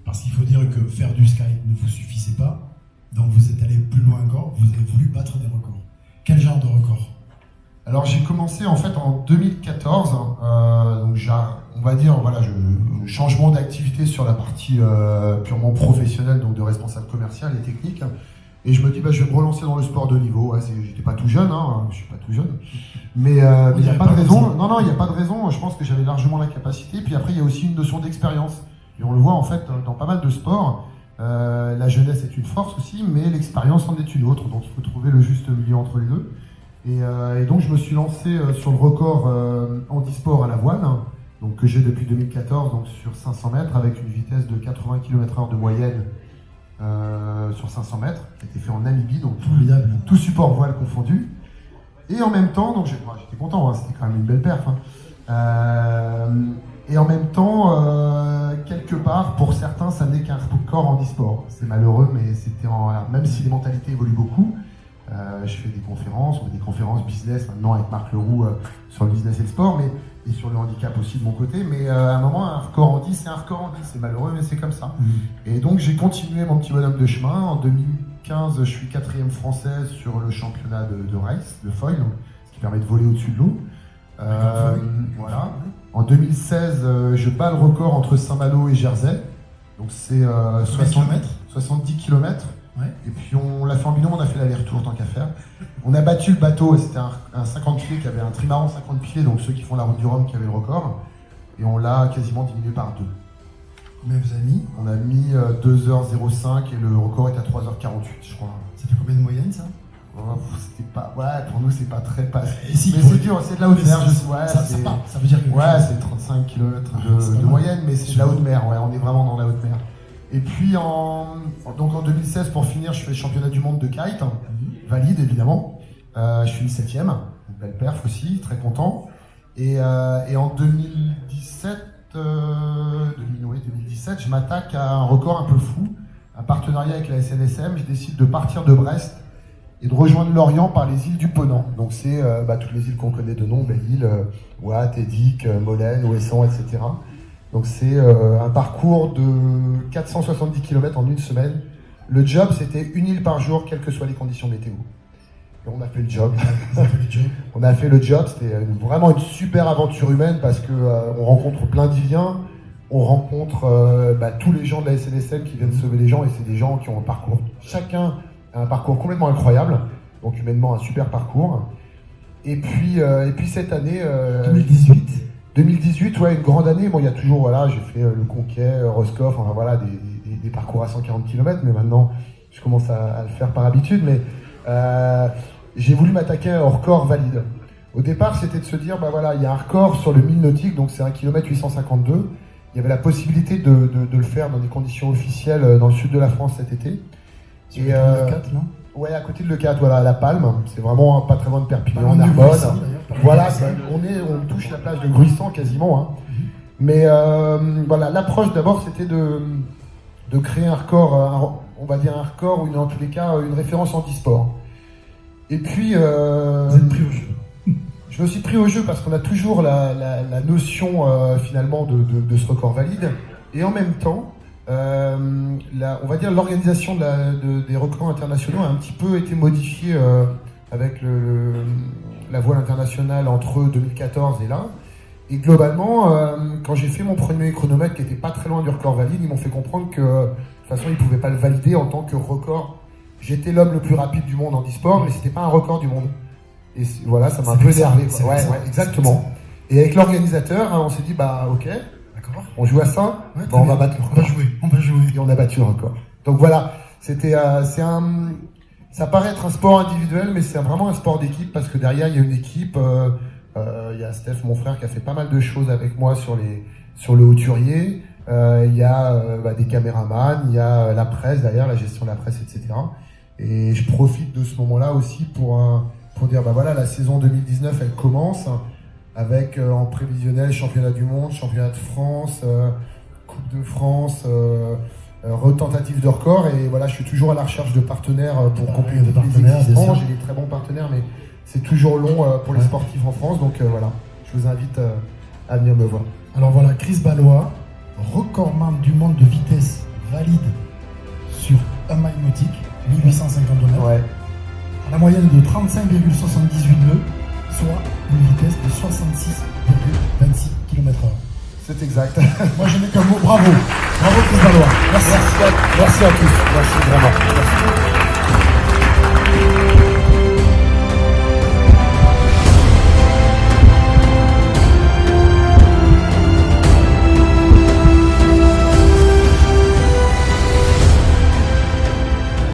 Parce qu'il faut dire que faire du sky ne vous suffisait pas, donc vous êtes allé plus loin encore, vous avez voulu battre des records. Quel genre de record? Alors j'ai commencé en fait en 2014, donc on va dire voilà, changement d'activité sur la partie purement professionnelle, donc de responsable commercial et technique. Et je me dis, je vais me relancer dans le sport de haut niveau. Ouais, j'étais pas tout jeune, je suis pas tout jeune. Mais il n'y a pas de raison. Non, il n'y a pas de raison. Je pense que j'avais largement la capacité. Puis après, il y a aussi une notion d'expérience. Et on le voit en fait dans pas mal de sports. La jeunesse est une force aussi, mais l'expérience en est une autre. Donc il faut trouver le juste milieu entre les deux. Et donc je me suis lancé sur le record handisport à la voile, donc que j'ai depuis 2014, donc sur 500 mètres, avec une vitesse de 80 km/h de moyenne. Sur 500 mètres, qui a été fait en Namibie, donc tout support voile confondu. Et en même temps, donc j'étais content, c'était quand même une belle perf. Et en même temps, quelque part, pour certains, ça n'est qu'un record en e-sport. C'est malheureux, mais même si les mentalités évoluent beaucoup. Je fais des conférences, business maintenant avec Marc Leroux sur le business et le sport, et sur le handicap aussi de mon côté. Mais à un moment, un record en 10, c'est un record en 10. C'est malheureux, mais c'est comme ça. Et donc, j'ai continué mon petit bonhomme de chemin. En 2015, je suis 4e français sur le championnat de race, de foil, ce qui permet de voler au-dessus de l'eau. Voilà. En 2016, je bats le record entre Saint-Malo et Jersey. Donc, c'est 70 km. Ouais. Et puis on l'a fait en binôme, on a fait l'aller-retour tant qu'à faire. On a battu le bateau, et c'était un 50 pieds qui avait un trimaran 50 pieds, donc ceux qui font la route du Rhum qui avaient le record. Et on l'a quasiment diminué par 2. Combien vous avez mis? On a mis 2h05 et le record est à 3h48, je crois. Ça fait combien de moyenne ça? C'était pas. Ouais, pour nous c'est pas très passé. Si, mais c'est dur, c'est de la haute mer, ça veut dire que. Ouais, c'est 35 km de moyenne, mais c'est de la haute mer, ouais, on est vraiment dans la haute mer. Et puis donc en 2016, pour finir, je fais le championnat du monde de kite, valide évidemment. Je suis 7e, une belle perf aussi, très content. Et en 2017, je m'attaque à un record un peu fou, un partenariat avec la SNSM. Je décide de partir de Brest et de rejoindre Lorient par les îles du Ponant. Donc c'est toutes les îles qu'on connaît de nom, Belle-Île, Watt, Edic, Molène, Ouessant, etc. Donc c'est un parcours de 470 km en une semaine. Le job, c'était une île par jour, quelles que soient les conditions météo. Et on a fait le job. On a fait le job, c'était vraiment une super aventure humaine parce que on rencontre plein d'Iliens, on rencontre tous les gens de la SNSM qui viennent sauver les gens, et c'est des gens qui ont un parcours. Chacun a un parcours complètement incroyable, donc humainement un super parcours. Et puis cette année... 2018, ouais, une grande année. Bon, il y a toujours, j'ai fait le Conquet, Roscoff, des parcours à 140 km, mais maintenant, je commence à le faire par habitude. Mais j'ai voulu m'attaquer au record valide. Au départ, c'était de se dire, il y a un record sur le 1000 nautique, donc c'est 1 km 852. Il y avait la possibilité de le faire dans des conditions officielles dans le sud de la France cet été. Sur le 4, non? Ouais, à côté de Le 4, à La Palme. C'est vraiment pas très loin de Perpignan, en Arbonne. On touche la plage de Gruissant quasiment. Mais l'approche d'abord, c'était de créer un record, on va dire un record, ou en tous les cas, une référence handisport. Et puis... Vous êtes pris au jeu. Je me suis pris au jeu parce qu'on a toujours la notion, finalement, de ce record valide. Et en même temps... on va dire l'organisation des records internationaux a un petit peu été modifiée avec la voile internationale entre 2014 et là. Et globalement, quand j'ai fait mon premier chronomètre qui était pas très loin du record valide, ils m'ont fait comprendre que de toute façon ils pouvaient pas le valider en tant que record. J'étais l'homme le plus rapide du monde en e-sport, mais c'était pas un record du monde. Et voilà, ça m'a un peu énervé. Ouais, exactement. Et avec l'organisateur, on s'est dit ok. On joue à ça, on va battre le record. On va jouer. Et on a battu le record. Donc voilà, ça paraît être un sport individuel, mais c'est vraiment un sport d'équipe parce que derrière il y a une équipe. Il y a Steph, mon frère, qui a fait pas mal de choses avec moi sur le hauturier. Il y a des caméramans, il y a la presse derrière, la gestion de la presse, etc. Et je profite de ce moment-là aussi pour dire la saison 2019 elle commence. Avec en prévisionnel championnat du monde, championnat de France, Coupe de France, retentative de record. Et voilà, je suis toujours à la recherche de partenaires pour compléter les existants. J'ai des très bons partenaires, mais c'est toujours long pour les sportifs en France. Donc voilà, je vous invite à venir me voir. Alors voilà, Chris Ballois, recordman du monde de vitesse valide sur un maille nautique, 1852 mètres, Ouais. à la moyenne de 35,78 nœuds, soit une vitesse de 66,26 km/h. C'est exact. Moi je n'ai qu'un mot, bravo. Bravo Chris Valois. Merci. Merci à tous. Merci vraiment. Merci.